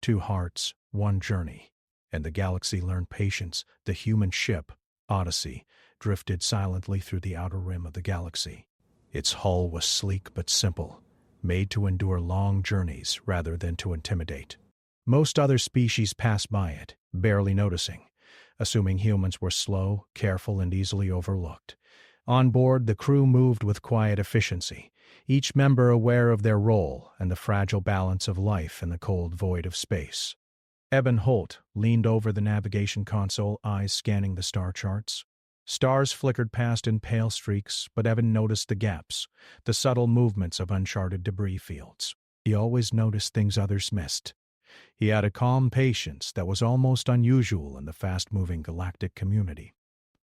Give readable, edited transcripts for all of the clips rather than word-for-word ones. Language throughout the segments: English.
2 hearts, 1 journey. And the galaxy learned patience. The human ship, Odyssey, drifted silently through the outer rim of the galaxy. Its hull was sleek but simple, made to endure long journeys rather than to intimidate. Most other species passed by it, barely noticing, assuming humans were slow, careful, and easily overlooked. On board, the crew moved with quiet efficiency, each member aware of their role and the fragile balance of life in the cold void of space. Evan Holt leaned over the navigation console, eyes scanning the star charts. Stars flickered past in pale streaks, but Evan noticed the gaps, the subtle movements of uncharted debris fields. He always noticed things others missed. He had a calm patience that was almost unusual in the fast-moving galactic community.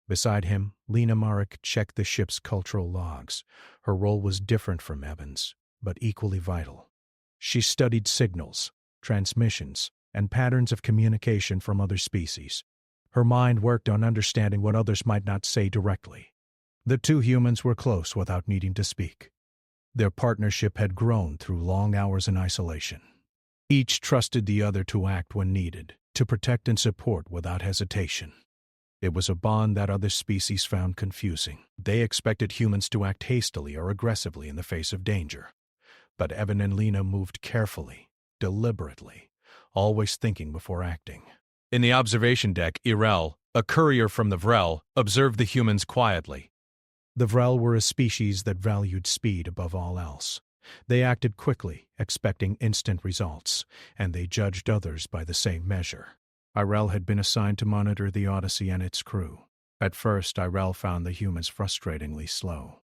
Beside him, Lena Marek checked the ship's cultural logs. Her role was different from Evan's, but equally vital. She studied signals, transmissions, and patterns of communication from other species. Her mind worked on understanding what others might not say directly. The 2 humans were close without needing to speak. Their partnership had grown through long hours in isolation. Each trusted the other to act when needed, to protect and support without hesitation. It was a bond that other species found confusing. They expected humans to act hastily or aggressively in the face of danger. But Evan and Lena moved carefully, deliberately, always thinking before acting. In the observation deck, Irel, a courier from the Vrel, observed the humans quietly. The Vrel were a species that valued speed above all else. They acted quickly, expecting instant results, and they judged others by the same measure. Irel had been assigned to monitor the Odyssey and its crew. At first, Irel found the humans frustratingly slow.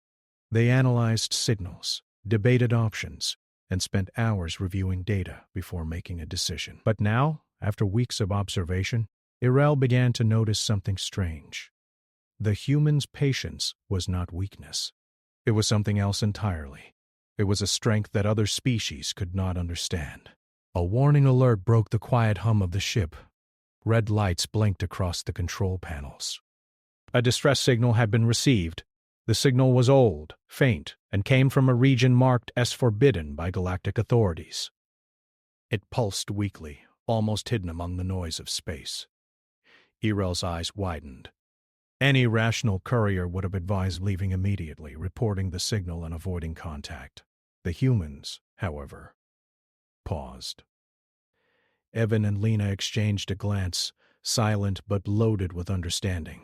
They analyzed signals, debated options, and spent hours reviewing data before making a decision. But now, after weeks of observation, Irel began to notice something strange. The humans' patience was not weakness. It was something else entirely. It was a strength that other species could not understand. A warning alert broke the quiet hum of the ship. Red lights blinked across the control panels. A distress signal had been received. The signal was old, faint, and came from a region marked as forbidden by galactic authorities. It pulsed weakly, almost hidden among the noise of space. Irel's eyes widened. Any rational courier would have advised leaving immediately, reporting the signal and avoiding contact. The humans, however, paused. Evan and Lena exchanged a glance, silent but loaded with understanding.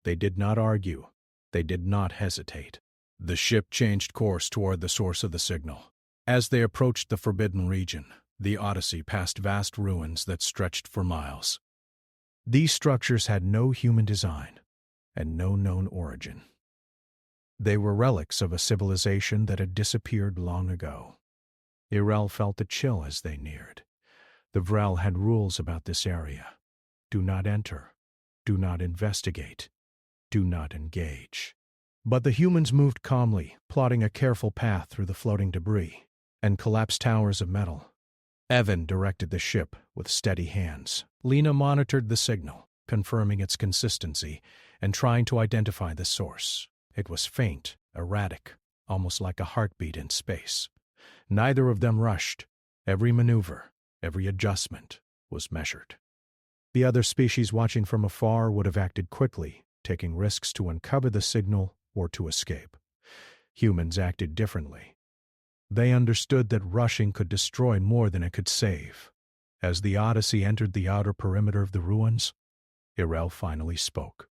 They did not argue. They did not hesitate. The ship changed course toward the source of the signal. As they approached the forbidden region, the Odyssey passed vast ruins that stretched for miles. These structures had no human design and no known origin. They were relics of a civilization that had disappeared long ago. Irel felt a chill as they neared. The Vrel had rules about this area. Do not enter. Do not investigate. Do not engage. But the humans moved calmly, plotting a careful path through the floating debris and collapsed towers of metal. Evan directed the ship with steady hands. Lena monitored the signal, confirming its consistency and trying to identify the source. It was faint, erratic, almost like a heartbeat in space. Neither of them rushed. Every maneuver, every adjustment was measured. The other species watching from afar would have acted quickly, taking risks to uncover the signal or to escape. Humans acted differently. They understood that rushing could destroy more than it could save. As the Odyssey entered the outer perimeter of the ruins, Irel finally spoke.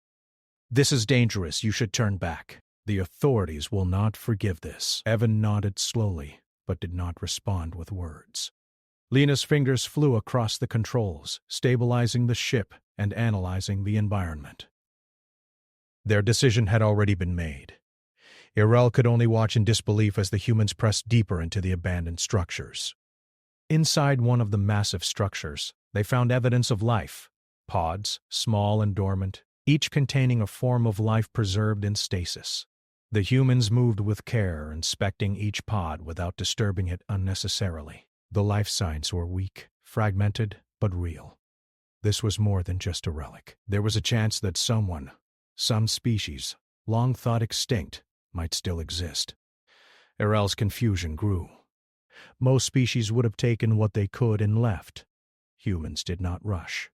"This is dangerous. You should turn back. The authorities will not forgive this." Evan nodded slowly, but did not respond with words. Lena's fingers flew across the controls, stabilizing the ship and analyzing the environment. Their decision had already been made. Irel could only watch in disbelief as the humans pressed deeper into the abandoned structures. Inside one of the massive structures, they found evidence of life. Pods, small and dormant, each containing a form of life preserved in stasis. The humans moved with care, inspecting each pod without disturbing it unnecessarily. The life signs were weak, fragmented, but real. This was more than just a relic. There was a chance that some species, long thought extinct, might still exist. Irel's confusion grew. Most species would have taken what they could and left. Humans did not rush.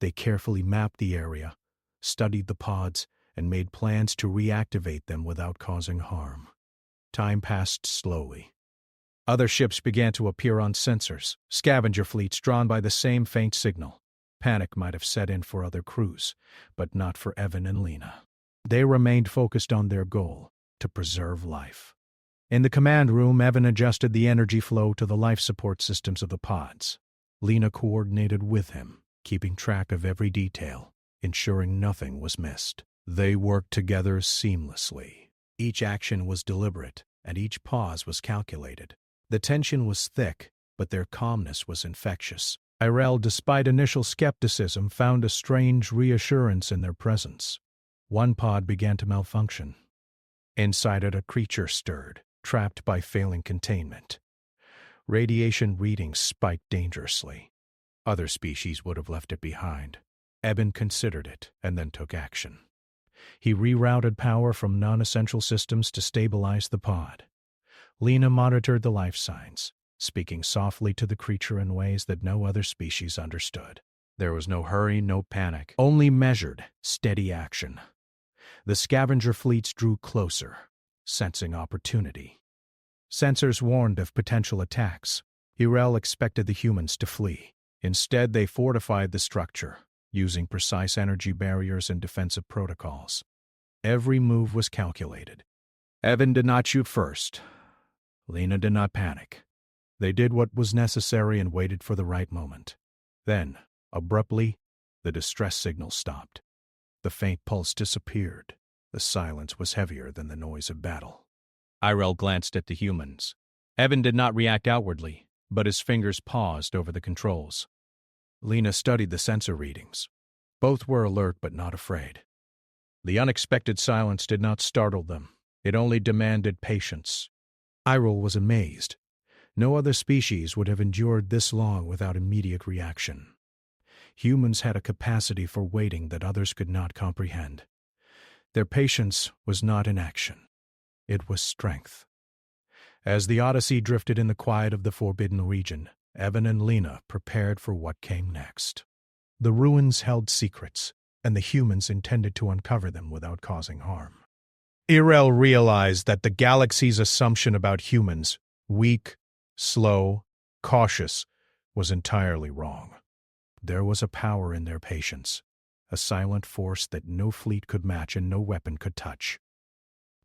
They carefully mapped the area, studied the pods, and made plans to reactivate them without causing harm. Time passed slowly. Other ships began to appear on sensors, scavenger fleets drawn by the same faint signal. Panic might have set in for other crews, but not for Evan and Lena. They remained focused on their goal, to preserve life. In the command room, Evan adjusted the energy flow to the life support systems of the pods. Lena coordinated with him, keeping track of every detail, ensuring nothing was missed. They worked together seamlessly. Each action was deliberate, and each pause was calculated. The tension was thick, but their calmness was infectious. Irel, despite initial skepticism, found a strange reassurance in their presence. One pod began to malfunction. Inside it, a creature stirred, trapped by failing containment. Radiation readings spiked dangerously. Other species would have left it behind. Eben considered it and then took action. He rerouted power from non-essential systems to stabilize the pod. Lena monitored the life signs, speaking softly to the creature in ways that no other species understood. There was no hurry, no panic, only measured, steady action. The scavenger fleets drew closer, sensing opportunity. Sensors warned of potential attacks. Irel expected the humans to flee. Instead, they fortified the structure, using precise energy barriers and defensive protocols. Every move was calculated. Evan did not shoot first. Lena did not panic. They did what was necessary and waited for the right moment. Then, abruptly, the distress signal stopped. The faint pulse disappeared. The silence was heavier than the noise of battle. Irel glanced at the humans. Evan did not react outwardly, but his fingers paused over the controls. Lena studied the sensor readings. Both were alert but not afraid. The unexpected silence did not startle them. It only demanded patience. Irel was amazed. No other species would have endured this long without immediate reaction. Humans had a capacity for waiting that others could not comprehend. Their patience was not inaction. It was strength. As the Odyssey drifted in the quiet of the Forbidden Region, Evan and Lena prepared for what came next. The ruins held secrets, and the humans intended to uncover them without causing harm. Irel realized that the galaxy's assumption about humans, weak, slow, cautious, was entirely wrong. There was a power in their patience, a silent force that no fleet could match and no weapon could touch.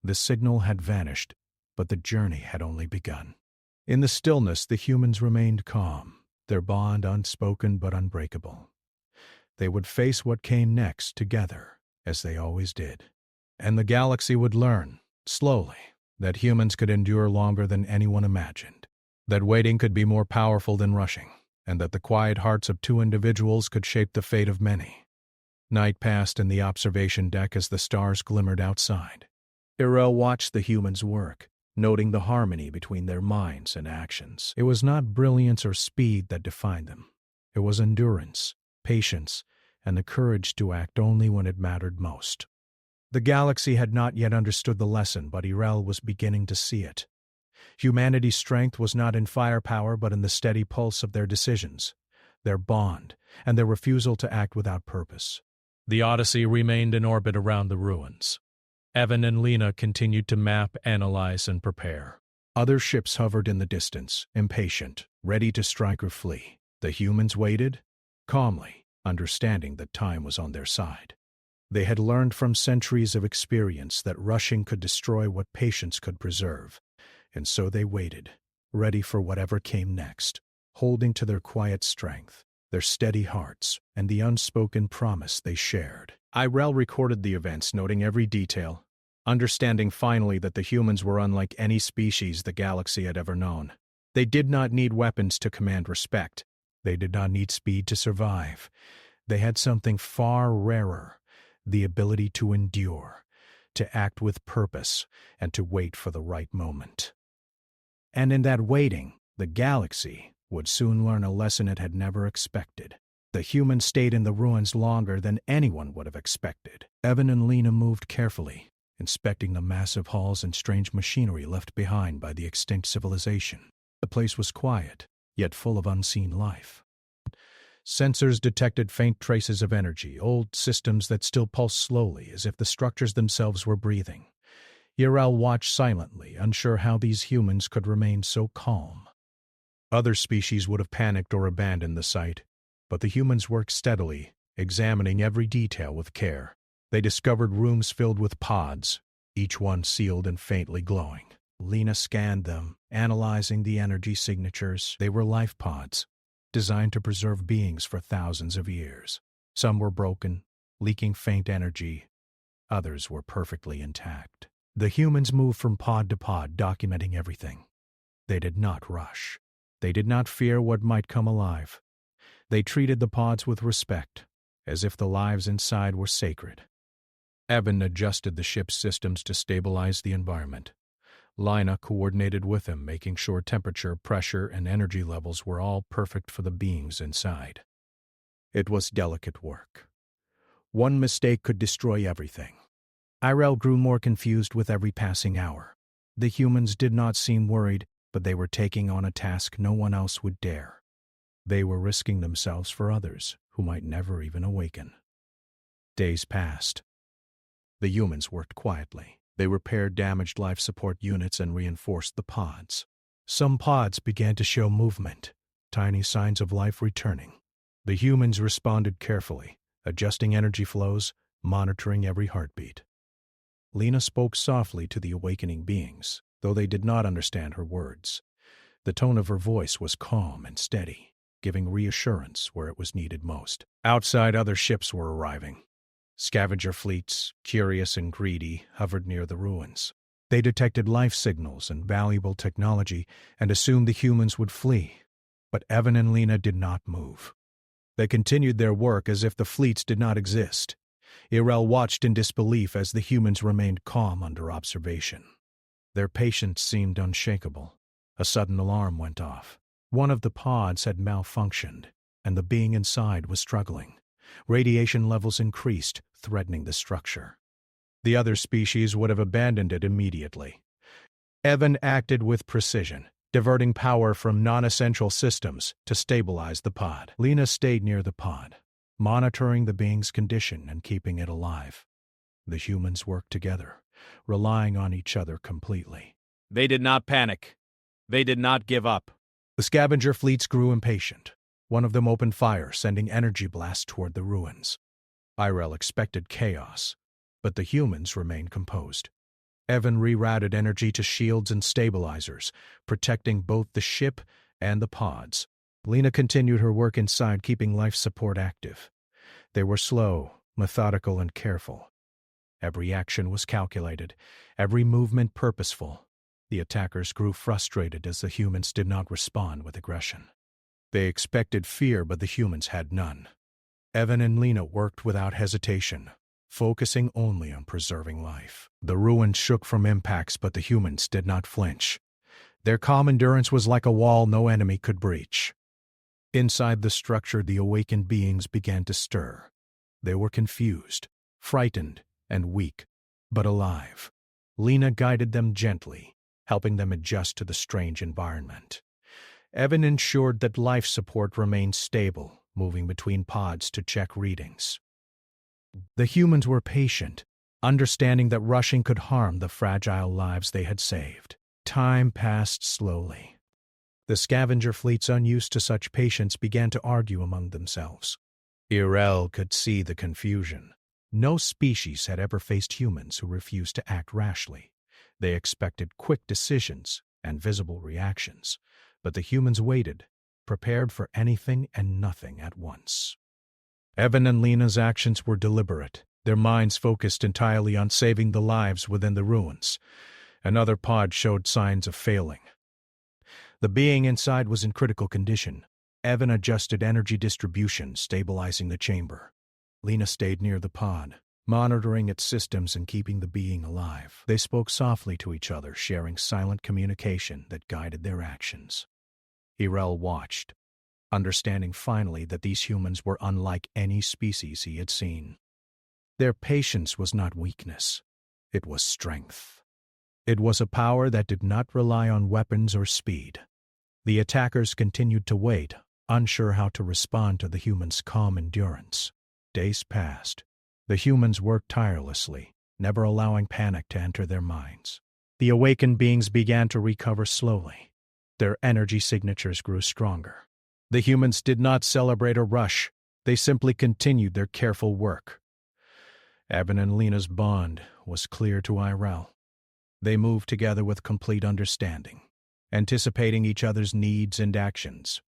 The signal had vanished, but the journey had only begun. In the stillness, the humans remained calm, their bond unspoken but unbreakable. They would face what came next together, as they always did. And the galaxy would learn, slowly, that humans could endure longer than anyone imagined, that waiting could be more powerful than rushing, and that the quiet hearts of two individuals could shape the fate of many. Night passed in the observation deck as the stars glimmered outside. Irel watched the humans work, noting the harmony between their minds and actions. It was not brilliance or speed that defined them. It was endurance, patience, and the courage to act only when it mattered most. The galaxy had not yet understood the lesson, but Irel was beginning to see it. Humanity's strength was not in firepower but in the steady pulse of their decisions, their bond, and their refusal to act without purpose. The Odyssey remained in orbit around the ruins. Evan and Lena continued to map, analyze, and prepare. Other ships hovered in the distance, impatient, ready to strike or flee. The humans waited, calmly, understanding that time was on their side. They had learned from centuries of experience that rushing could destroy what patience could preserve, and so they waited, ready for whatever came next, holding to their quiet strength, their steady hearts, and the unspoken promise they shared. Irel recorded the events, noting every detail, understanding finally that the humans were unlike any species the galaxy had ever known. They did not need weapons to command respect. They did not need speed to survive. They had something far rarer, the ability to endure, to act with purpose, and to wait for the right moment. And in that waiting, the galaxy would soon learn a lesson it had never expected. The humans stayed in the ruins longer than anyone would have expected. Evan and Lena moved carefully, inspecting the massive halls and strange machinery left behind by the extinct civilization. The place was quiet, yet full of unseen life. Sensors detected faint traces of energy, old systems that still pulsed slowly as if the structures themselves were breathing. Yarel watched silently, unsure how these humans could remain so calm. Other species would have panicked or abandoned the site, but the humans worked steadily, examining every detail with care. They discovered rooms filled with pods, each one sealed and faintly glowing. Lena scanned them, analyzing the energy signatures. They were life pods, designed to preserve beings for thousands of years. Some were broken, leaking faint energy. Others were perfectly intact. The humans moved from pod to pod, documenting everything. They did not rush. They did not fear what might come alive. They treated the pods with respect, as if the lives inside were sacred. Evan adjusted the ship's systems to stabilize the environment. Lina coordinated with him, making sure temperature, pressure, and energy levels were all perfect for the beings inside. It was delicate work. One mistake could destroy everything. Irel grew more confused with every passing hour. The humans did not seem worried, but they were taking on a task no one else would dare. They were risking themselves for others who might never even awaken. Days passed. The humans worked quietly. They repaired damaged life support units and reinforced the pods. Some pods began to show movement, tiny signs of life returning. The humans responded carefully, adjusting energy flows, monitoring every heartbeat. Lena spoke softly to the awakening beings, though they did not understand her words. The tone of her voice was calm and steady, giving reassurance where it was needed most. Outside, other ships were arriving. Scavenger fleets, curious and greedy, hovered near the ruins. They detected life signals and valuable technology and assumed the humans would flee. But Evan and Lena did not move. They continued their work as if the fleets did not exist. Irel watched in disbelief as the humans remained calm under observation. Their patience seemed unshakable. A sudden alarm went off. One of the pods had malfunctioned, and the being inside was struggling. Radiation levels increased, threatening the structure. The other species would have abandoned it immediately. Evan acted with precision, diverting power from non-essential systems to stabilize the pod. Lena stayed near the pod, monitoring the being's condition and keeping it alive. The humans worked together, relying on each other completely. They did not panic. They did not give up. The scavenger fleets grew impatient. One of them opened fire, sending energy blasts toward the ruins. Irel expected chaos, but the humans remained composed. Evan rerouted energy to shields and stabilizers, protecting both the ship and the pods. Lena continued her work inside, keeping life support active. They were slow, methodical, and careful. Every action was calculated, every movement purposeful. The attackers grew frustrated as the humans did not respond with aggression. They expected fear, but the humans had none. Evan and Lena worked without hesitation, focusing only on preserving life. The ruins shook from impacts, but the humans did not flinch. Their calm endurance was like a wall no enemy could breach. Inside the structure, the awakened beings began to stir. They were confused, frightened, and weak, but alive. Lena guided them gently, helping them adjust to the strange environment. Evan ensured that life support remained stable, moving between pods to check readings. The humans were patient, understanding that rushing could harm the fragile lives they had saved. Time passed slowly. The scavenger fleets, unused to such patience, began to argue among themselves. Irel could see the confusion. No species had ever faced humans who refused to act rashly. They expected quick decisions and visible reactions, but the humans waited, prepared for anything and nothing at once. Evan and Lena's actions were deliberate, their minds focused entirely on saving the lives within the ruins. Another pod showed signs of failing. The being inside was in critical condition. Evan adjusted energy distribution, stabilizing the chamber. Lena stayed near the pod, monitoring its systems and keeping the being alive. They spoke softly to each other, sharing silent communication that guided their actions. Irel watched, understanding finally that these humans were unlike any species he had seen. Their patience was not weakness, it was strength. It was a power that did not rely on weapons or speed. The attackers continued to wait, unsure how to respond to the humans' calm endurance. Days passed. The humans worked tirelessly, never allowing panic to enter their minds. The awakened beings began to recover slowly. Their energy signatures grew stronger. The humans did not celebrate or rush. They simply continued their careful work. Evan and Lena's bond was clear to Irel. They moved together with complete understanding, anticipating each other's needs and actions.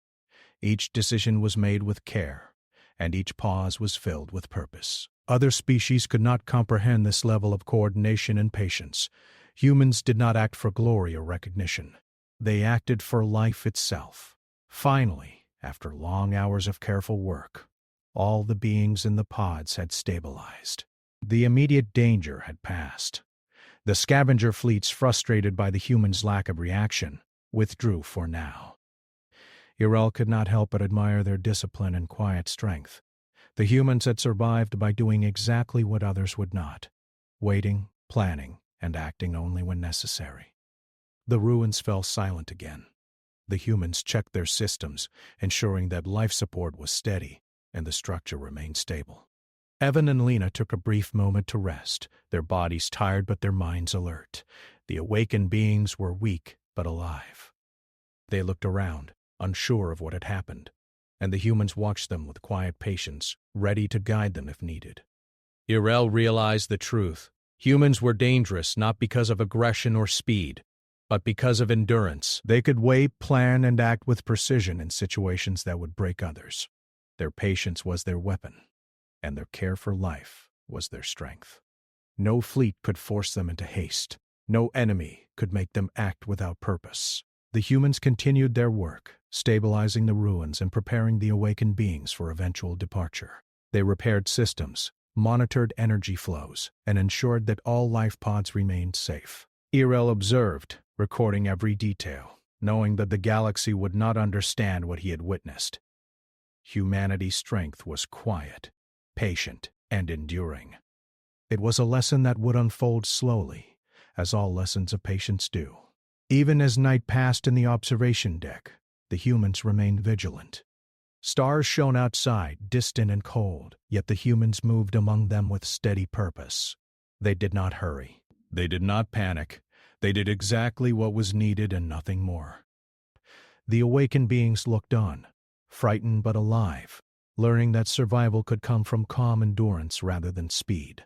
Each decision was made with care, and each pause was filled with purpose. Other species could not comprehend this level of coordination and patience. Humans did not act for glory or recognition. They acted for life itself. Finally, after long hours of careful work, all the beings in the pods had stabilized. The immediate danger had passed. The scavenger fleets, frustrated by the humans' lack of reaction, withdrew for now. Irel could not help but admire their discipline and quiet strength. The humans had survived by doing exactly what others would not: waiting, planning, and acting only when necessary. The ruins fell silent again. The humans checked their systems, ensuring that life support was steady and the structure remained stable. Evan and Lena took a brief moment to rest, their bodies tired but their minds alert. The awakened beings were weak but alive. They looked around, unsure of what had happened, and the humans watched them with quiet patience, ready to guide them if needed. Irel realized the truth. Humans were dangerous not because of aggression or speed, but because of endurance. They could wait, plan, and act with precision in situations that would break others. Their patience was their weapon, and their care for life was their strength. No fleet could force them into haste. No enemy could make them act without purpose. The humans continued their work, stabilizing the ruins and preparing the awakened beings for eventual departure. They repaired systems, monitored energy flows, and ensured that all life pods remained safe. Irel observed, recording every detail, knowing that the galaxy would not understand what he had witnessed. Humanity's strength was quiet, patient, and enduring. It was a lesson that would unfold slowly, as all lessons of patience do. Even as night passed in the observation deck, the humans remained vigilant. Stars shone outside, distant and cold, yet the humans moved among them with steady purpose. They did not hurry. They did not panic. They did exactly what was needed and nothing more. The awakened beings looked on, frightened but alive, learning that survival could come from calm endurance rather than speed.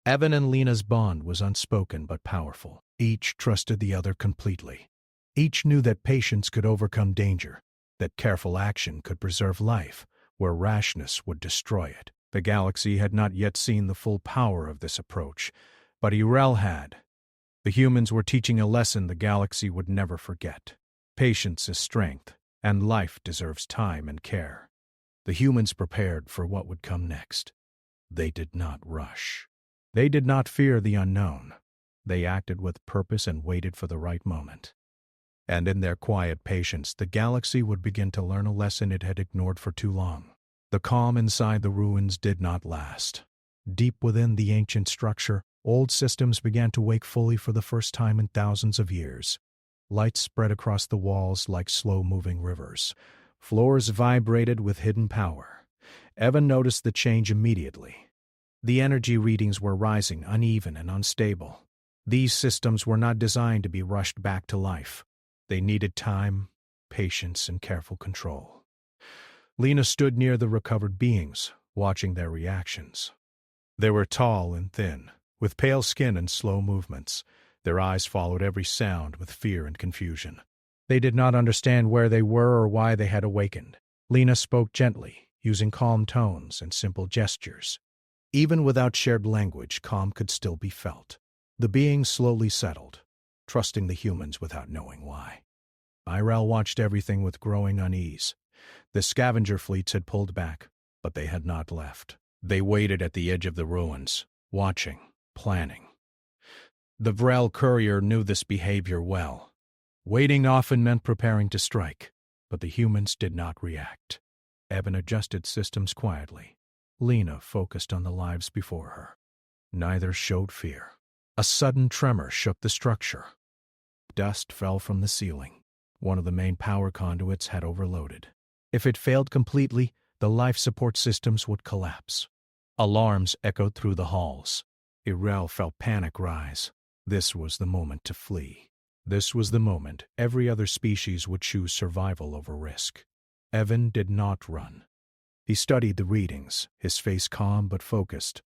Evan and Lena's bond was unspoken but powerful. Each trusted the other completely. Each knew that patience could overcome danger, that careful action could preserve life where rashness would destroy it. The galaxy had not yet seen the full power of this approach, but Irel had. The humans were teaching a lesson the galaxy would never forget. Patience is strength, and life deserves time and care. The humans prepared for what would come next. They did not rush. They did not fear the unknown. They acted with purpose and waited for the right moment. And in their quiet patience, the galaxy would begin to learn a lesson it had ignored for too long. The calm inside the ruins did not last. Deep within the ancient structure, old systems began to wake fully for the first time in thousands of years. Lights spread across the walls like slow-moving rivers. Floors vibrated with hidden power. Evan noticed the change immediately. The energy readings were rising, uneven and unstable. These systems were not designed to be rushed back to life. They needed time, patience, and careful control. Lena stood near the recovered beings, watching their reactions. They were tall and thin, with pale skin and slow movements. Their eyes followed every sound with fear and confusion. They did not understand where they were or why they had awakened. Lena spoke gently, using calm tones and simple gestures. Even without shared language, calm could still be felt. The beings slowly settled, trusting the humans without knowing why. Irel watched everything with growing unease. The scavenger fleets had pulled back, but they had not left. They waited at the edge of the ruins, watching, planning. The Vrel courier knew this behavior well. Waiting often meant preparing to strike, but the humans did not react. Evan adjusted systems quietly. Lena focused on the lives before her. Neither showed fear. A sudden tremor shook the structure. Dust fell from the ceiling. One of the main power conduits had overloaded. If it failed completely, the life support systems would collapse. Alarms echoed through the halls. Irel felt panic rise. This was the moment to flee. This was the moment every other species would choose survival over risk. Evan did not run. He studied the readings, his face calm but focused.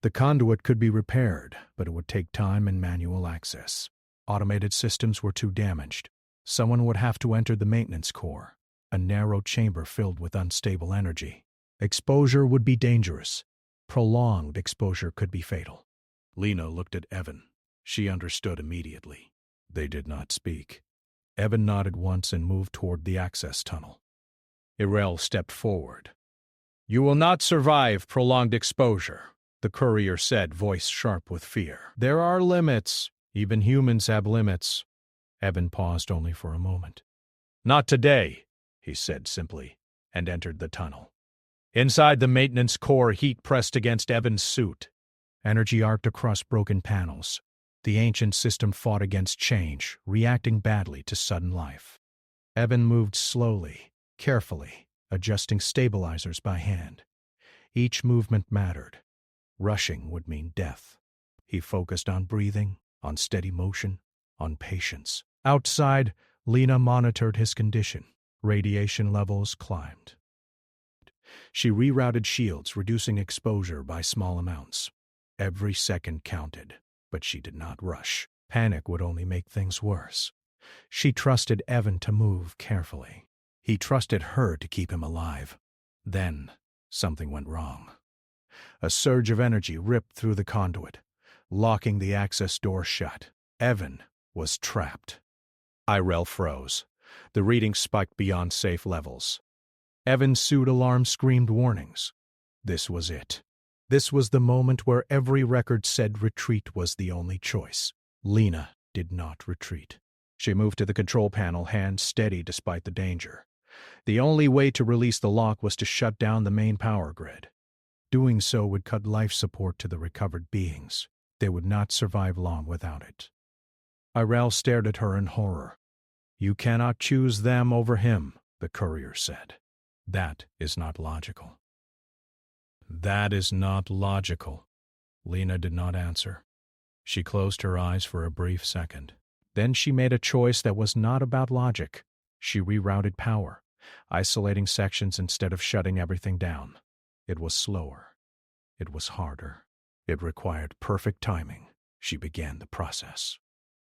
The conduit could be repaired, but it would take time and manual access. Automated systems were too damaged. Someone would have to enter the maintenance core, a narrow chamber filled with unstable energy. Exposure would be dangerous. Prolonged exposure could be fatal. Lena looked at Evan. She understood immediately. They did not speak. Evan nodded once and moved toward the access tunnel. Irel stepped forward. "You will not survive prolonged exposure," the courier said, voice sharp with fear. "There are limits. Even humans have limits." Evan paused only for a moment. "Not today," he said simply, and entered the tunnel. Inside the maintenance core, heat pressed against Evan's suit. Energy arced across broken panels. The ancient system fought against change, reacting badly to sudden life. Evan moved slowly, carefully, adjusting stabilizers by hand. Each movement mattered. Rushing would mean death. He focused on breathing, on steady motion, on patience. Outside, Lena monitored his condition. Radiation levels climbed. She rerouted shields, reducing exposure by small amounts. Every second counted, but she did not rush. Panic would only make things worse. She trusted Evan to move carefully. He trusted her to keep him alive. Then, something went wrong. A surge of energy ripped through the conduit, locking the access door shut. Evan was trapped. Irel froze. The reading spiked beyond safe levels. Evan's suit alarm screamed warnings. This was it. This was the moment where every record said retreat was the only choice. Lena did not retreat. She moved to the control panel, hands steady despite the danger. The only way to release the lock was to shut down the main power grid. Doing so would cut life support to the recovered beings. They would not survive long without it. Irel stared at her in horror. "You cannot choose them over him," the courier said. "That is not logical." "That is not logical." Lena did not answer. She closed her eyes for a brief second. Then she made a choice that was not about logic. She rerouted power, isolating sections instead of shutting everything down. It was slower. It was harder. It required perfect timing. She began the process.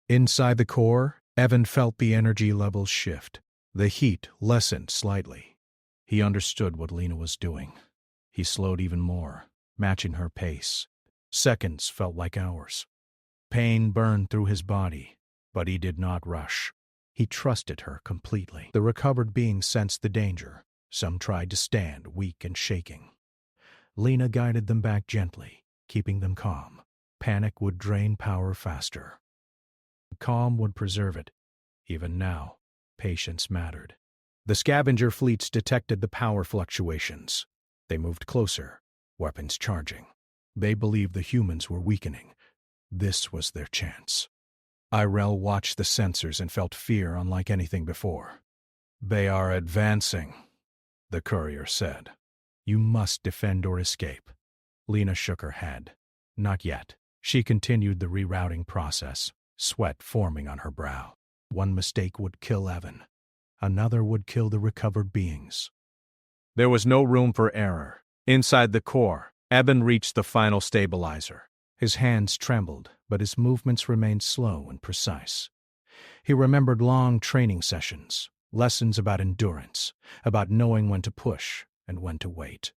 Inside the core, Evan felt the energy levels shift. The heat lessened slightly. He understood what Lena was doing. He slowed even more, matching her pace. Seconds felt like hours. Pain burned through his body, but he did not rush. He trusted her completely. The recovered beings sensed the danger. Some tried to stand, weak and shaking. Lena guided them back gently, keeping them calm. Panic would drain power faster. Calm would preserve it. Even now, patience mattered. The scavenger fleets detected the power fluctuations. They moved closer, weapons charging. They believed the humans were weakening. This was their chance. Irel watched the sensors and felt fear unlike anything before. "They are advancing," the courier said. "You must defend or escape." Lena shook her head. Not yet. She continued the rerouting process, sweat forming on her brow. One mistake would kill Evan. Another would kill the recovered beings. There was no room for error. Inside the core, Evan reached the final stabilizer. His hands trembled, but his movements remained slow and precise. He remembered long training sessions, lessons about endurance, about knowing when to push and when to wait.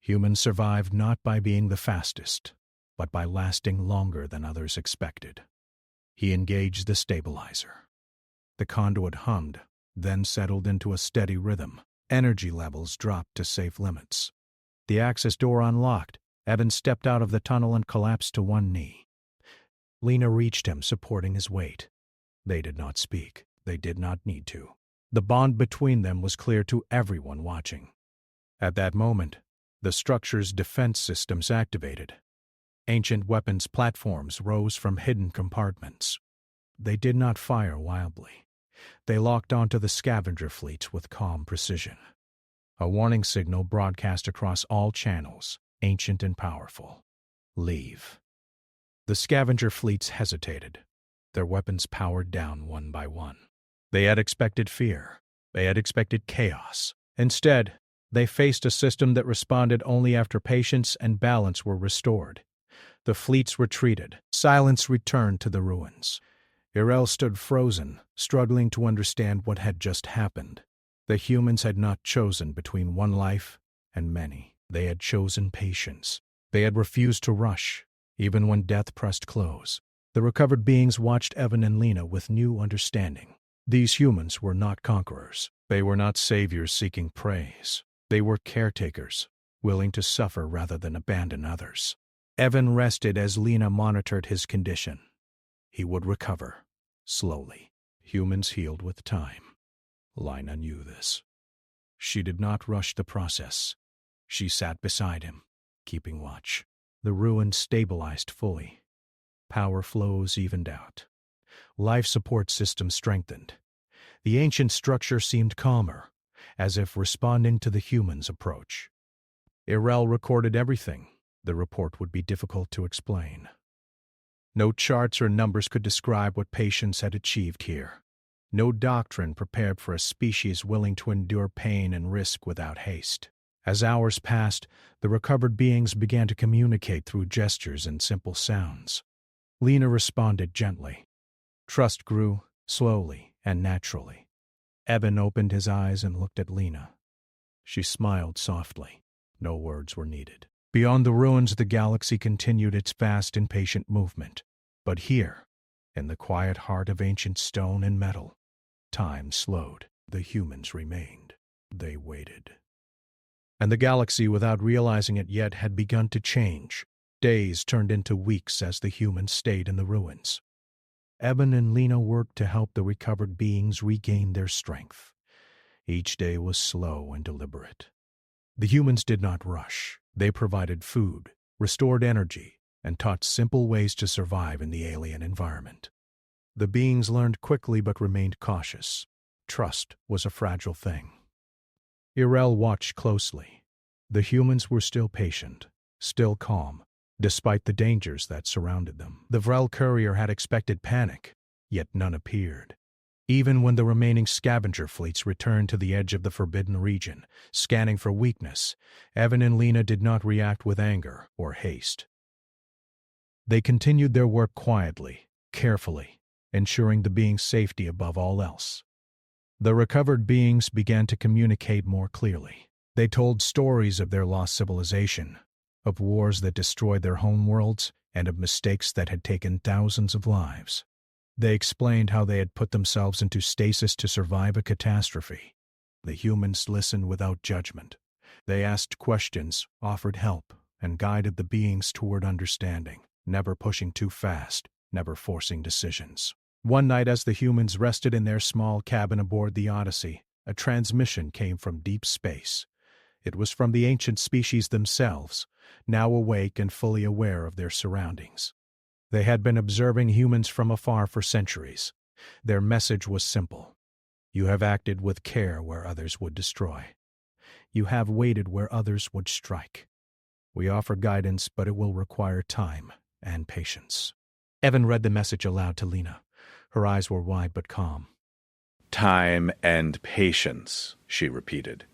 Humans survived not by being the fastest, but by lasting longer than others expected. He engaged the stabilizer. The conduit hummed, then settled into a steady rhythm. Energy levels dropped to safe limits. The access door unlocked. Evan stepped out of the tunnel and collapsed to one knee. Lena reached him, supporting his weight. They did not speak. They did not need to. The bond between them was clear to everyone watching. At that moment, the structure's defense systems activated. Ancient weapons platforms rose from hidden compartments. They did not fire wildly. They locked onto the scavenger fleets with calm precision. A warning signal broadcast across all channels, ancient and powerful. Leave. The scavenger fleets hesitated, their weapons powered down one by one. They had expected fear. They had expected chaos. Instead, they faced a system that responded only after patience and balance were restored. The fleets retreated. Silence returned to the ruins. Irel stood frozen, struggling to understand what had just happened. The humans had not chosen between one life and many. They had chosen patience. They had refused to rush, even when death pressed close. The recovered beings watched Evan and Lena with new understanding. These humans were not conquerors. They were not saviors seeking praise. They were caretakers, willing to suffer rather than abandon others. Evan rested as Lena monitored his condition. He would recover, slowly. Humans healed with time. Lena knew this. She did not rush the process. She sat beside him, keeping watch. The ruins stabilized fully. Power flows evened out. Life support systems strengthened. The ancient structure seemed calmer, as if responding to the humans' approach. Irel recorded everything. The report would be difficult to explain. No charts or numbers could describe what patience had achieved here. No doctrine prepared for a species willing to endure pain and risk without haste. As hours passed, the recovered beings began to communicate through gestures and simple sounds. Lena responded gently. Trust grew, slowly and naturally. Evan opened his eyes and looked at Lena. She smiled softly. No words were needed. Beyond the ruins, the galaxy continued its fast and patient movement. But here, in the quiet heart of ancient stone and metal, time slowed. The humans remained. They waited. And the galaxy, without realizing it yet, had begun to change. Days turned into weeks as the humans stayed in the ruins. Evan and Lena worked to help the recovered beings regain their strength. Each day was slow and deliberate. The humans did not rush. They provided food, restored energy, and taught simple ways to survive in the alien environment. The beings learned quickly but remained cautious. Trust was a fragile thing. Irel watched closely. The humans were still patient, still calm, despite the dangers that surrounded them. The Vrel courier had expected panic, yet none appeared. Even when the remaining scavenger fleets returned to the edge of the forbidden region, scanning for weakness, Evan and Lena did not react with anger or haste. They continued their work quietly, carefully, ensuring the being's safety above all else. The recovered beings began to communicate more clearly. They told stories of their lost civilization, of wars that destroyed their homeworlds, and of mistakes that had taken thousands of lives. They explained how they had put themselves into stasis to survive a catastrophe. The humans listened without judgment. They asked questions, offered help, and guided the beings toward understanding, never pushing too fast, never forcing decisions. One night, as the humans rested in their small cabin aboard the Odyssey, a transmission came from deep space. It was from the ancient species themselves, now awake and fully aware of their surroundings. They had been observing humans from afar for centuries. Their message was simple. You have acted with care where others would destroy. You have waited where others would strike. We offer guidance, but it will require time and patience. Evan read the message aloud to Lena. Her eyes were wide but calm. Time and patience, she repeated.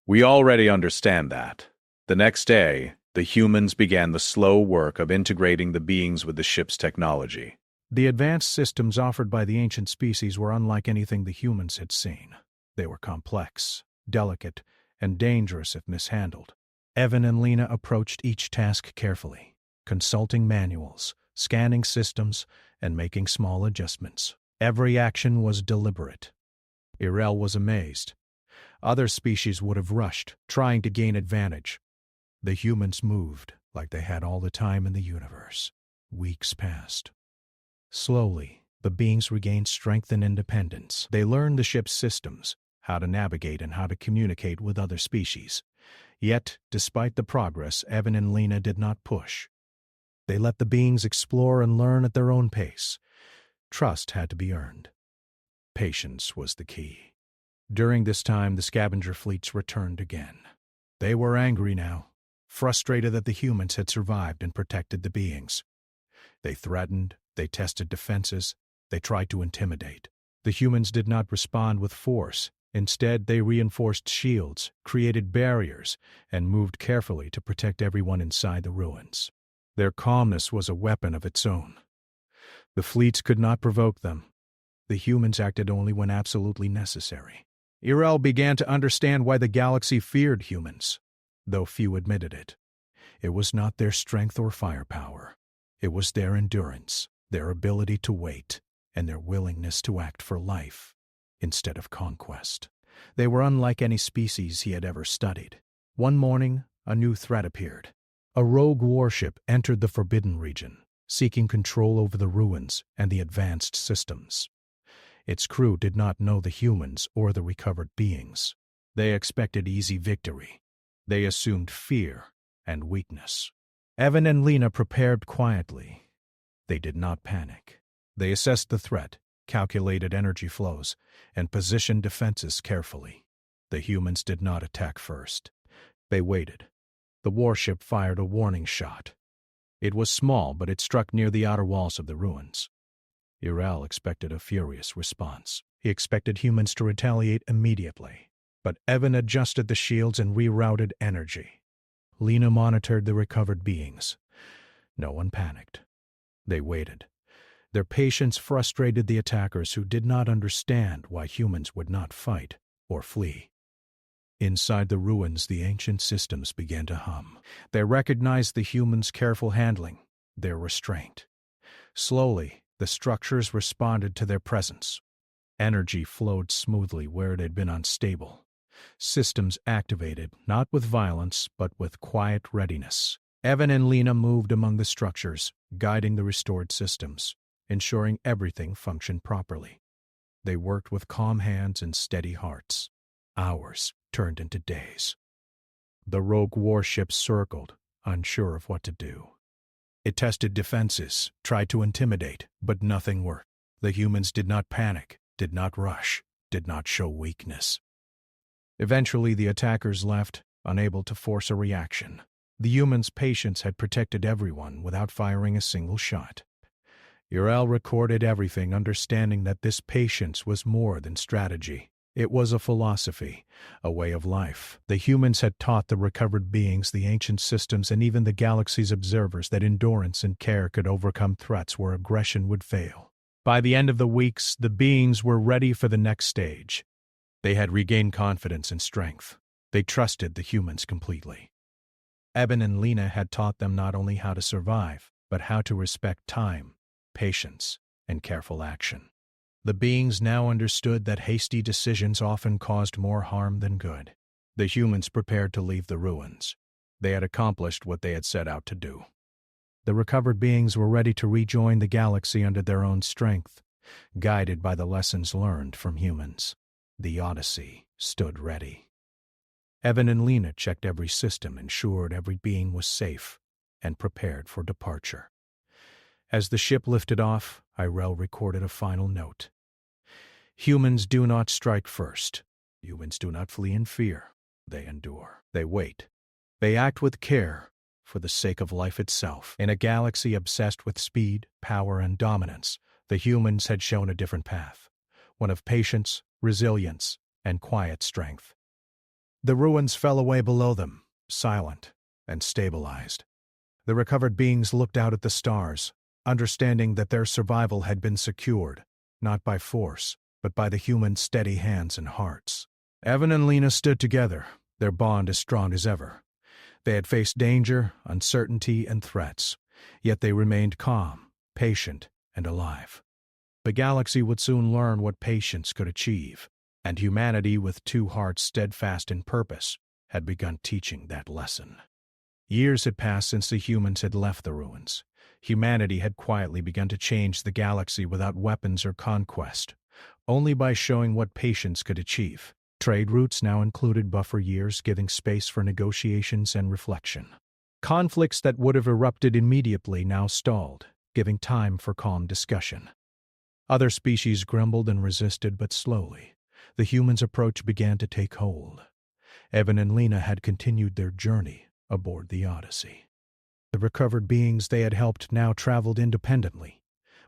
We already understand that. The next day, the humans began the slow work of integrating the beings with the ship's technology. The advanced systems offered by the ancient species were unlike anything the humans had seen. They were complex, delicate, and dangerous if mishandled. Evan and Lena approached each task carefully, consulting manuals, scanning systems, and making small adjustments. Every action was deliberate. Irel was amazed. Other species would have rushed, trying to gain advantage. The humans moved like they had all the time in the universe. Weeks passed. Slowly, the beings regained strength and independence. They learned the ship's systems, how to navigate and how to communicate with other species. Yet, despite the progress, Evan and Lena did not push. They let the beings explore and learn at their own pace. Trust had to be earned. Patience was the key. During this time, the scavenger fleets returned again. They were angry now, frustrated that the humans had survived and protected the beings. They threatened, they tested defenses, they tried to intimidate. The humans did not respond with force. Instead, they reinforced shields, created barriers, and moved carefully to protect everyone inside the ruins. Their calmness was a weapon of its own. The fleets could not provoke them. The humans acted only when absolutely necessary. Irel began to understand why the galaxy feared humans, though few admitted it. It was not their strength or firepower. It was their endurance, their ability to wait, and their willingness to act for life instead of conquest. They were unlike any species he had ever studied. One morning, a new threat appeared. A rogue warship entered the Forbidden Region, seeking control over the ruins and the advanced systems. Its crew did not know the humans or the recovered beings. They expected easy victory. They assumed fear and weakness. Evan and Lena prepared quietly. They did not panic. They assessed the threat, calculated energy flows, and positioned defenses carefully. The humans did not attack first. They waited. The warship fired a warning shot. It was small, but it struck near the outer walls of the ruins. Irel expected a furious response. He expected humans to retaliate immediately. But Evan adjusted the shields and rerouted energy. Lena monitored the recovered beings. No one panicked. They waited. Their patience frustrated the attackers who did not understand why humans would not fight or flee. Inside the ruins, the ancient systems began to hum. They recognized the humans' careful handling, their restraint. Slowly, the structures responded to their presence. Energy flowed smoothly where it had been unstable. Systems activated, not with violence, but with quiet readiness. Evan and Lena moved among the structures, guiding the restored systems, ensuring everything functioned properly. They worked with calm hands and steady hearts. Hours turned into days. The rogue warship circled, unsure of what to do. It tested defenses, tried to intimidate, but nothing worked. The humans did not panic, did not rush, did not show weakness. Eventually, the attackers left, unable to force a reaction. The humans' patience had protected everyone without firing a single shot. Irel recorded everything, understanding that this patience was more than strategy. It was a philosophy, a way of life. The humans had taught the recovered beings, the ancient systems, and even the galaxy's observers that endurance and care could overcome threats where aggression would fail. By the end of the weeks, the beings were ready for the next stage. They had regained confidence and strength. They trusted the humans completely. Evan and Lena had taught them not only how to survive, but how to respect time, patience, and careful action. The beings now understood that hasty decisions often caused more harm than good. The humans prepared to leave the ruins. They had accomplished what they had set out to do. The recovered beings were ready to rejoin the galaxy under their own strength, guided by the lessons learned from humans. The Odyssey stood ready. Evan and Lena checked every system, ensured every being was safe, and prepared for departure. As the ship lifted off, Irel recorded a final note. Humans do not strike first. Humans do not flee in fear. They endure. They wait. They act with care for the sake of life itself. In a galaxy obsessed with speed, power, and dominance, the humans had shown a different path, one of patience, resilience, and quiet strength. The ruins fell away below them, silent and stabilized. The recovered beings looked out at the stars, understanding that their survival had been secured, not by force, but by the human steady hands and hearts. Evan and Lena stood together, their bond as strong as ever. They had faced danger, uncertainty, and threats, yet they remained calm, patient, and alive. The galaxy would soon learn what patience could achieve, and humanity, with two hearts steadfast in purpose, had begun teaching that lesson. Years had passed since the humans had left the ruins. Humanity had quietly begun to change the galaxy without weapons or conquest, only by showing what patience could achieve. Trade routes now included buffer years, giving space for negotiations and reflection. Conflicts that would have erupted immediately now stalled, giving time for calm discussion. Other species grumbled and resisted, but slowly. The humans' approach began to take hold. Evan and Lena had continued their journey aboard the Odyssey. The recovered beings they had helped now traveled independently,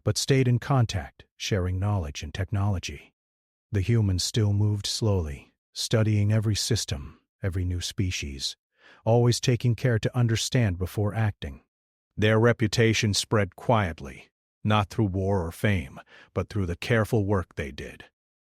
but stayed in contact, sharing knowledge and technology. The humans still moved slowly, studying every system, every new species, always taking care to understand before acting. Their reputation spread quietly, not through war or fame, but through the careful work they did.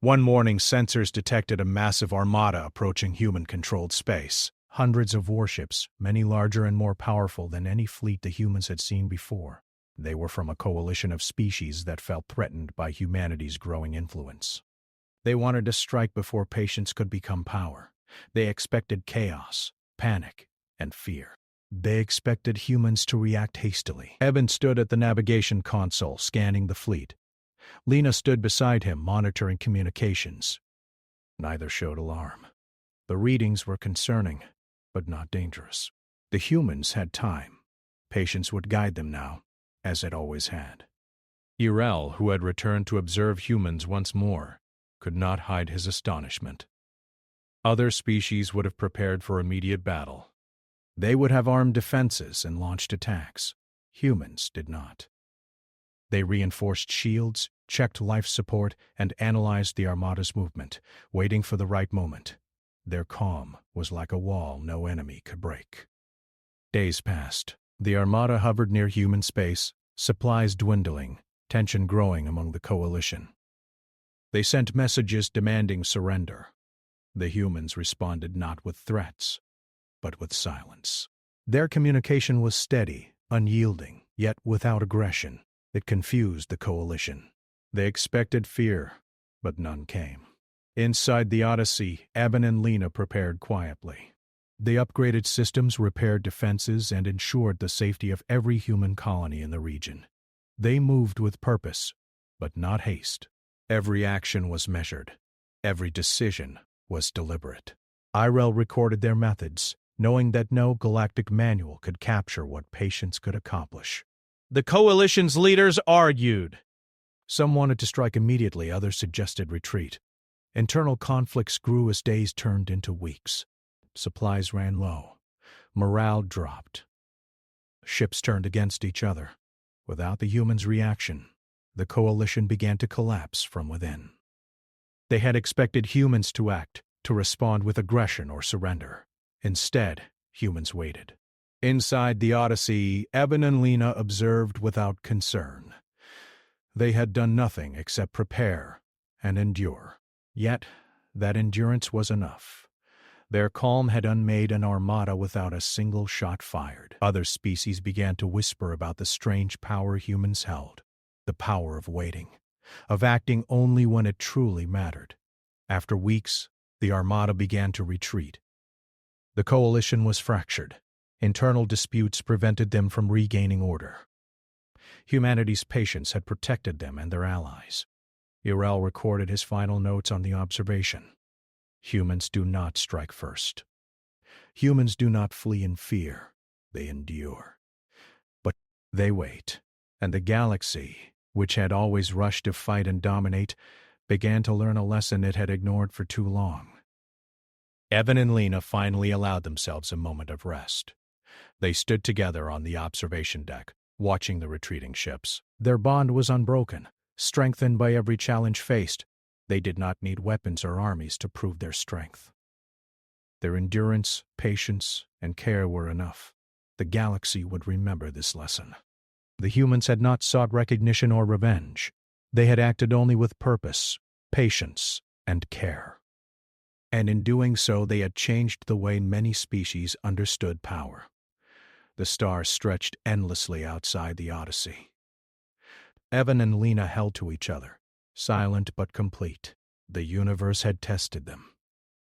One morning, sensors detected a massive armada approaching human-controlled space. Hundreds of warships, many larger and more powerful than any fleet the humans had seen before. They were from a coalition of species that felt threatened by humanity's growing influence. They wanted to strike before patience could become power. They expected chaos, panic, and fear. They expected humans to react hastily. Evan stood at the navigation console, scanning the fleet. Lena stood beside him, monitoring communications. Neither showed alarm. The readings were concerning, but not dangerous. The humans had time. Patience would guide them now, as it always had. Irel, who had returned to observe humans once more, could not hide his astonishment. Other species would have prepared for immediate battle. They would have armed defenses and launched attacks. Humans did not. They reinforced shields, checked life support, and analyzed the Armada's movement, waiting for the right moment. Their calm was like a wall no enemy could break. Days passed. The Armada hovered near human space, supplies dwindling, tension growing among the coalition. They sent messages demanding surrender. The humans responded not with threats, but with silence. Their communication was steady, unyielding, yet without aggression. It confused the coalition. They expected fear, but none came. Inside the Odyssey, Evan and Lena prepared quietly. They upgraded systems, repaired defenses, and ensured the safety of every human colony in the region. They moved with purpose, but not haste. Every action was measured. Every decision was deliberate. Irel recorded their methods, knowing that no galactic manual could capture what patience could accomplish. The coalition's leaders argued. Some wanted to strike immediately, others suggested retreat. Internal conflicts grew as days turned into weeks. Supplies ran low. Morale dropped. Ships turned against each other. Without the humans' reaction, the coalition began to collapse from within. They had expected humans to act, to respond with aggression or surrender. Instead, humans waited. Inside the Odyssey, Evan and Lena observed without concern. They had done nothing except prepare and endure. Yet, that endurance was enough. Their calm had unmade an armada without a single shot fired. Other species began to whisper about the strange power humans held, the power of waiting, of acting only when it truly mattered. After weeks, the armada began to retreat. The coalition was fractured. Internal disputes prevented them from regaining order. Humanity's patience had protected them and their allies. Irel recorded his final notes on the observation. Humans do not strike first. Humans do not flee in fear. They endure. But they wait, and the galaxy, which had always rushed to fight and dominate, began to learn a lesson it had ignored for too long. Evan and Lena finally allowed themselves a moment of rest. They stood together on the observation deck, watching the retreating ships. Their bond was unbroken, strengthened by every challenge faced. They did not need weapons or armies to prove their strength. Their endurance, patience, and care were enough. The galaxy would remember this lesson. The humans had not sought recognition or revenge. They had acted only with purpose, patience, and care. And in doing so, they had changed the way many species understood power. The stars stretched endlessly outside the Odyssey. Evan and Lena held to each other, silent but complete. The universe had tested them,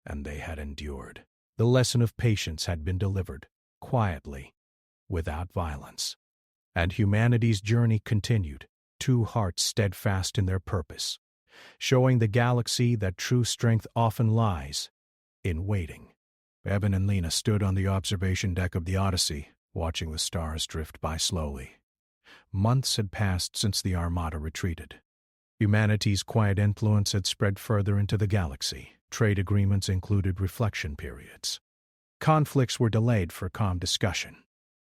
and they had endured. The lesson of patience had been delivered, quietly, without violence. And humanity's journey continued, two hearts steadfast in their purpose, showing the galaxy that true strength often lies in waiting. Evan and Lena stood on the observation deck of the Odyssey, watching the stars drift by slowly. Months had passed since the Armada retreated. Humanity's quiet influence had spread further into the galaxy. Trade agreements included reflection periods. Conflicts were delayed for calm discussion.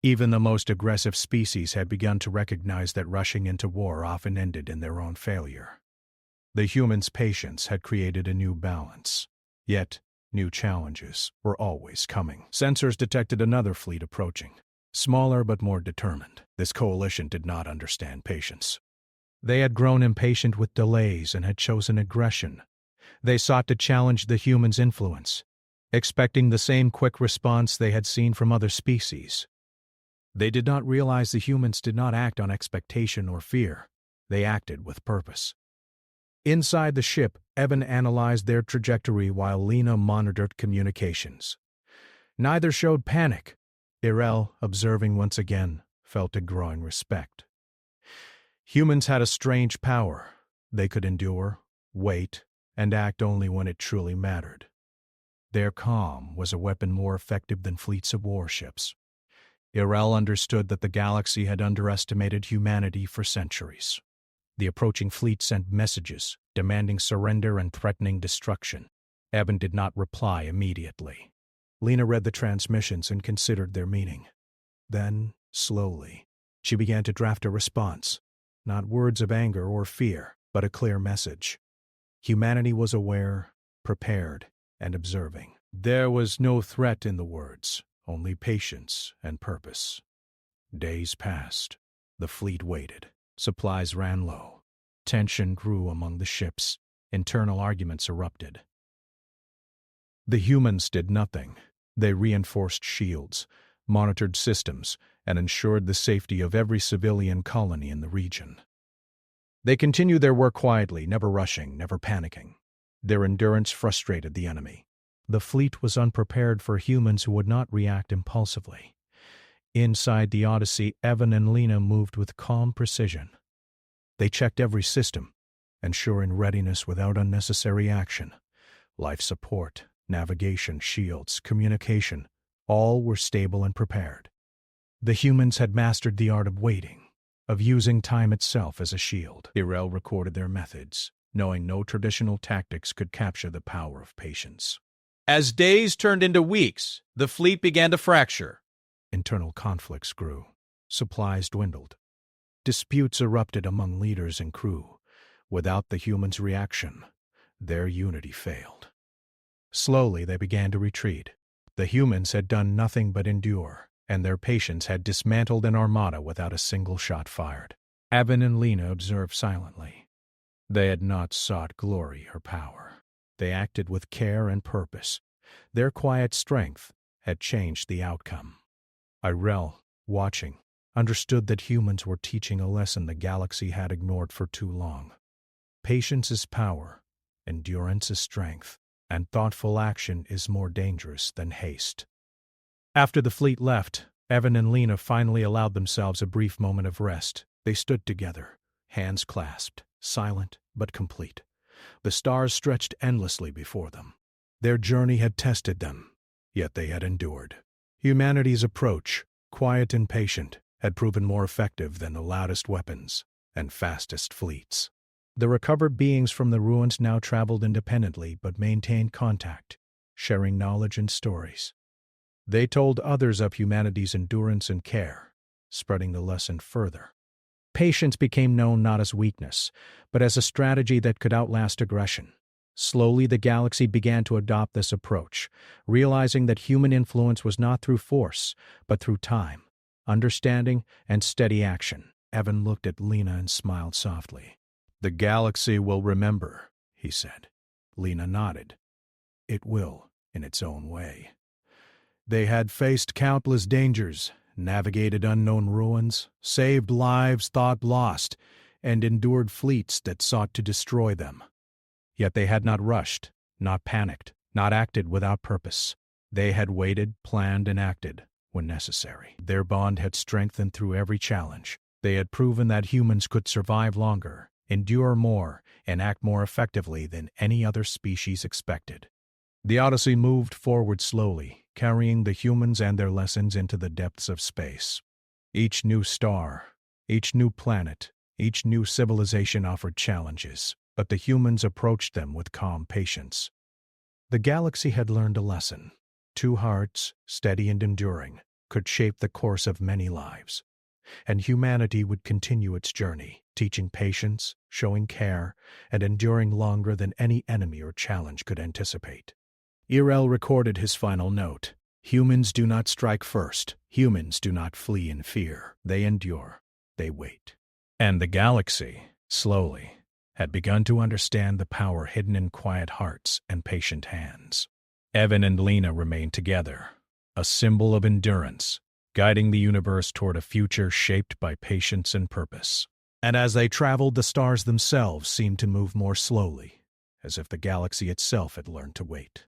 Even the most aggressive species had begun to recognize that rushing into war often ended in their own failure. The humans' patience had created a new balance. Yet, new challenges were always coming. Sensors detected another fleet approaching, smaller but more determined. This coalition did not understand patience. They had grown impatient with delays and had chosen aggression. They sought to challenge the humans' influence, expecting the same quick response they had seen from other species. They did not realize the humans did not act on expectation or fear. They acted with purpose. Inside the ship, Evan analyzed their trajectory while Lena monitored communications. Neither showed panic. Irel, observing once again, felt a growing respect. Humans had a strange power. They could endure, wait, and act only when it truly mattered. Their calm was a weapon more effective than fleets of warships. Irel understood that the galaxy had underestimated humanity for centuries. The approaching fleet sent messages, demanding surrender and threatening destruction. Evan did not reply immediately. Lena read the transmissions and considered their meaning. Then, slowly, she began to draft a response. Not words of anger or fear, but a clear message. Humanity was aware, prepared, and observing. There was no threat in the words, only patience and purpose. Days passed. The fleet waited. Supplies ran low. Tension grew among the ships. Internal arguments erupted. The humans did nothing. They reinforced shields, monitored systems, and ensured the safety of every civilian colony in the region. They continued their work quietly, never rushing, never panicking. Their endurance frustrated the enemy. The fleet was unprepared for humans who would not react impulsively. Inside the Odyssey, Evan and Lena moved with calm precision. They checked every system, ensuring readiness without unnecessary action. Life support, navigation, shields, communication, all were stable and prepared. The humans had mastered the art of waiting, of using time itself as a shield. Irel recorded their methods, knowing no traditional tactics could capture the power of patience. As days turned into weeks, the fleet began to fracture. Internal conflicts grew. Supplies dwindled. Disputes erupted among leaders and crew. Without the humans' reaction, their unity failed. Slowly, they began to retreat. The humans had done nothing but endure, and their patience had dismantled an armada without a single shot fired. Evan and Lena observed silently. They had not sought glory or power. They acted with care and purpose. Their quiet strength had changed the outcome. Irel, watching, understood that humans were teaching a lesson the galaxy had ignored for too long. Patience is power, endurance is strength, and thoughtful action is more dangerous than haste. After the fleet left, Evan and Lena finally allowed themselves a brief moment of rest. They stood together, hands clasped, silent but complete. The stars stretched endlessly before them. Their journey had tested them, yet they had endured. Humanity's approach, quiet and patient, had proven more effective than the loudest weapons and fastest fleets. The recovered beings from the ruins now traveled independently but maintained contact, sharing knowledge and stories. They told others of humanity's endurance and care, spreading the lesson further. Patience became known not as weakness, but as a strategy that could outlast aggression. Slowly, the galaxy began to adopt this approach, realizing that human influence was not through force, but through time, understanding, and steady action. Evan looked at Lena and smiled softly. "The galaxy will remember," he said. Lena nodded. "It will, in its own way." They had faced countless dangers, navigated unknown ruins, saved lives thought lost, and endured fleets that sought to destroy them. Yet they had not rushed, not panicked, not acted without purpose. They had waited, planned, and acted when necessary. Their bond had strengthened through every challenge. They had proven that humans could survive longer, endure more, and act more effectively than any other species expected. The Odyssey moved forward slowly, carrying the humans and their lessons into the depths of space. Each new star, each new planet, Each new civilization offered challenges, but the humans approached them with calm patience. The galaxy had learned a lesson. Two hearts, steady and enduring, could shape the course of many lives. And humanity would continue its journey, teaching patience, showing care, and enduring longer than any enemy or challenge could anticipate. Irel recorded his final note. Humans do not strike first. Humans do not flee in fear. They endure. They wait. And the galaxy, slowly, had begun to understand the power hidden in quiet hearts and patient hands. Evan and Lena remained together, a symbol of endurance, guiding the universe toward a future shaped by patience and purpose. And as they traveled, the stars themselves seemed to move more slowly, as if the galaxy itself had learned to wait.